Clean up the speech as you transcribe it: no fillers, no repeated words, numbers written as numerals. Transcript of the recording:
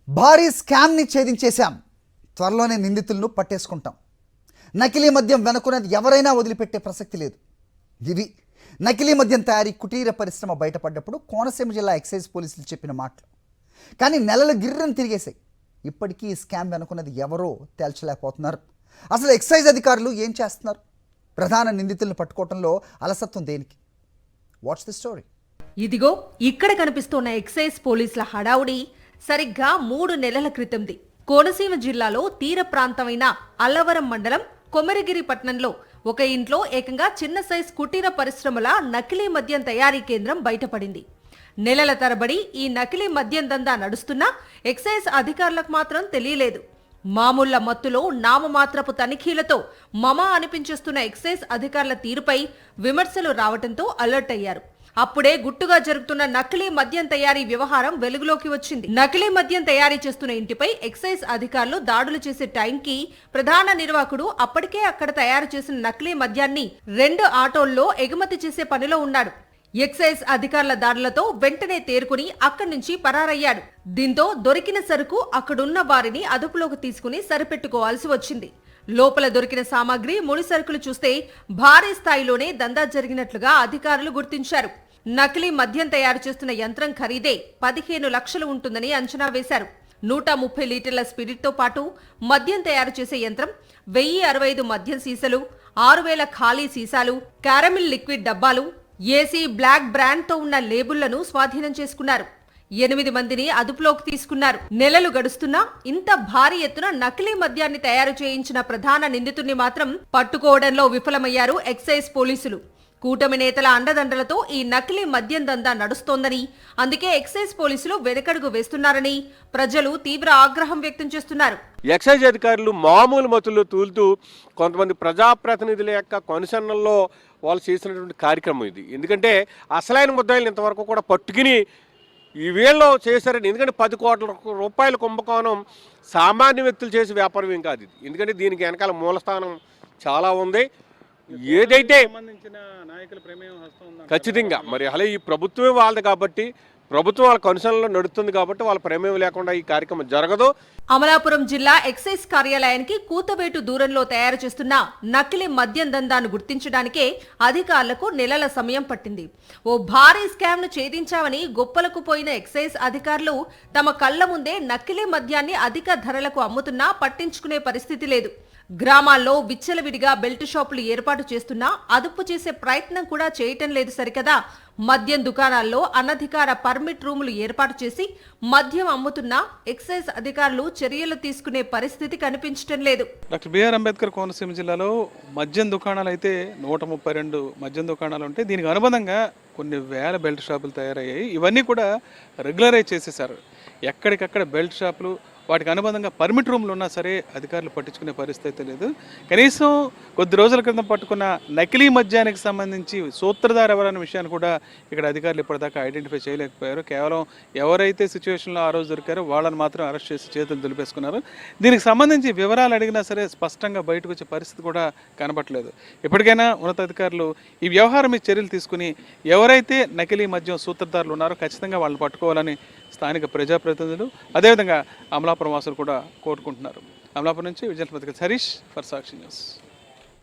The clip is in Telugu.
భారీ స్కామ్ని ఛేదించేశాం. త్వరలోనే నిందితులను పట్టేసుకుంటాం. నకిలీ మద్యం వెనుకున్నది ఎవరైనా వదిలిపెట్టే ప్రసక్తి లేదు. ఇవి నకిలీ మద్యం తయారీ కుటీర పరిశ్రమ బయటపడ్డప్పుడు కోనసీమ జిల్లా ఎక్సైజ్ పోలీసులు చెప్పిన మాటలు. కానీ నెలలు గిర్రని తిరిగేశాయి. ఇప్పటికీ ఈ స్కామ్ వెనుకున్నది ఎవరో తేల్చలేకపోతున్నారు. అసలు ఎక్సైజ్ అధికారులు ఏం చేస్తున్నారు? ప్రధాన నిందితులను పట్టుకోవడంలో అలసత్వం దేనికి? What's the story? ఇదిగో ఇక్కడ కనిపిస్తున్న ఎక్సైజ్ పోలీసుల హడావుడి సరిగ్గా 3 నెలల క్రితంది. కోనసీమ జిల్లాలో తీర ప్రాంతమైన అల్లవరం మండలం కొమరగిరి పట్టణంలో ఒక ఇంట్లో ఏకంగా చిన్న సైజ్ కుటీర పరిశ్రమల నకిలీ మద్యం తయారీ కేంద్రం బయటపడింది. నెలల తరబడి ఈ నకిలీ మద్యం దందా నడుస్తున్నా ఎక్సైజ్ అధికారులకు మాత్రం తెలియలేదు. మామూళ్ల మత్తులో నామమాత్రపు తనిఖీలతో మమా అనిపించేస్తున్న ఎక్సైజ్ అధికారుల తీరుపై విమర్శలు రావడంతో అలర్ట్ అయ్యారు. అప్పుడే గుట్టుగా జరుగుతున్న నకిలీ మద్యం తయారీ వ్యవహారం వెలుగులోకి వచ్చింది. నకిలీ మద్యం తయారీ చేస్తున్న ఇంటిపై ఎక్సైజ్ అధికారులు దాడులు చేసే టైంకి ప్రధాన నిర్వాహకుడు అప్పటికే అక్కడ తయారు చేసిన నకిలీ మద్యాన్ని 2 ఆటోల్లో ఎగుమతి చేసే పనిలో ఉన్నాడు. ఎక్సైజ్ అధికారుల దాడులతో వెంటనే తేరుకుని అక్కడి నుంచి పరారయ్యాడు. దీంతో దొరికిన సరుకు అక్కడున్న వారిని అదుపులోకి తీసుకుని సరిపెట్టుకోవాల్సి వచ్చింది. లోపల దొరికిన సామాగ్రి, ముడి సరుకులు చూస్తే భారీ స్థాయిలోనే దందా జరిగినట్లుగా అధికారులు గుర్తించారు. నకిలీ మద్యం తయారు చేస్తున్న యంత్రం ఖరీదే 15 లక్షలు ఉంటుందని అంచనా వేశారు. 130 లీటర్ల స్పిరిట్తో పాటు మద్యం తయారు చేసే యంత్రం, 1065 మద్యం సీసాలు, 6000 ఖాళీ సీసాలు, క్యారమిల్ లిక్విడ్ డబ్బాలు, ఏసీ బ్లాక్ బ్రాండ్తో ఉన్న లేబుళ్లను స్వాధీనం చేసుకున్నారు. 8 మందిని అదుపులోకి తీసుకున్నారు. నెలలు గడుస్తున్నా ఇంత భారీ ఎత్తున నకిలీ మద్యాన్ని తయారు చేయించిన ప్రధాన నిందితుడిని మాత్రం పట్టుకోవడంలో విఫలమయ్యారు ఎక్సైజ్ పోలీసులు. కూటమి నేతల అండదండలతో ఈ నకిలీ మద్యం దందా నడుస్తోందని, అందుకే ఎక్సైజ్ పోలీసులు వెనకడుగు వేస్తున్నారని ప్రజలు తీవ్ర ఆగ్రహం వ్యక్తం చేస్తున్నారు. ఎక్సైజ్ అధికారులు మామూలు మతుల్లో తూలుతూ కొంతమంది ప్రజాప్రతినిధుల యొక్క కొనసన్నల్లో వాళ్ళు చేసినటువంటి కార్యక్రమం ఇది. ఎందుకంటే అసలైన ముద్దాయిలు ఇంతవరకు కూడా పట్టుకుని ఈ వీళ్ళు చేశారని. ఎందుకంటే 10 కోట్ల రూపాయల కుంభకోణం సామాన్య వ్యక్తులు చేసే వ్యాపారం ఏం కాదు ఇది. ఎందుకంటే దీనికి వెనకాల మూలస్థానం చాలా ఉంది. ఏదైతే ఖచ్చితంగా మరి అలా ఈ ప్రభుత్వమే వాళ్ళది కాబట్టి, ప్రభుత్వం వాళ్ళ కన్సర్న్లో నడుస్తుంది కాబట్టి వాళ్ళ ప్రమేయం లేకుండా ఈ కార్యక్రమం జరగదు. అమలాపురం జిల్లా ఎక్సైజ్ కార్యాలయానికి కూతవేటు దూరంలో తయారు చేస్తున్న నకిలీ మద్యం దందాను గుర్తించడానికే అధికారులకు నెలల సమయం పట్టింది. ఓ భారీ స్కామ్ ను ఛేదించామని గొప్పలకు పోయిన ఎక్సైజ్ అధికారులు తమ కళ్ల ముందే నకిలీ మద్యాన్ని అధిక ధరలకు అమ్ముతున్నా పట్టించుకునే పరిస్థితి లేదు. గ్రామాల్లో విచ్చలవిడిగా బెల్ట్ షాపులు ఏర్పాటు చేస్తున్నా అదుపు చేసే ప్రయత్నం కూడా చేయటం లేదు సరికదా. మద్యం దుకాణాల్లో అనధికార పర్మిట్ రూములు ఏర్పాటు చేసి మద్యం అమ్ముతున్నా ఎక్సైజ్ అధికారులు చర్యలు తీసుకునే పరిస్థితి కనిపించడం లేదు. డాక్టర్ బిఆర్ అంబేద్కర్ కోనసీమ జిల్లాలో మద్యం దుకాణాలు అయితే 132 మద్యం దుకాణాలు ఉంటాయి. దీనికి అనుబంధంగా కొన్ని వేల బెల్ట్ షాపులు తయారయ్యాయి. ఇవన్నీ కూడా రెగ్యులరైజ్ చేసేసారు. ఎక్కడికక్కడ బెల్ట్ షాపులు, వాటికి అనుబంధంగా పర్మిట్ రూమ్లు ఉన్నా సరే అధికారులు పట్టించుకునే పరిస్థితి లేదు. కనీసం కొద్ది రోజుల క్రితం పట్టుకున్న నకిలీ మద్యానికి సంబంధించి సూత్రధార ఎవరనే విషయాన్ని కూడా ఇక్కడ అధికారులు ఇప్పటిదాకా ఐడెంటిఫై చేయలేకపోయారు. కేవలం ఎవరైతే సిచ్యువేషన్లో ఆ రోజు దొరికారో వాళ్ళని మాత్రం అరెస్ట్ చేసి చేతులు దులిపేసుకున్నారు. దీనికి సంబంధించి వివరాలు అడిగినా సరే స్పష్టంగా బయటకు వచ్చే పరిస్థితి కూడా కనబట్టలేదు. ఇప్పటికైనా ఉన్నతాధికారులు ఈ వ్యవహారం మీద చర్యలు తీసుకుని ఎవరైతే నకిలీ మద్యం సూత్రధారులు ఉన్నారో ఖచ్చితంగా వాళ్ళని పట్టుకోవాలని స్థానిక ప్రజాప్రతినిధులు, అదేవిధంగా అమలాపురం వాసులు కూడా కోరుకుంటున్నారు. అమలాపురం నుంచి Vijayalakshmi Harish for Sakshi news.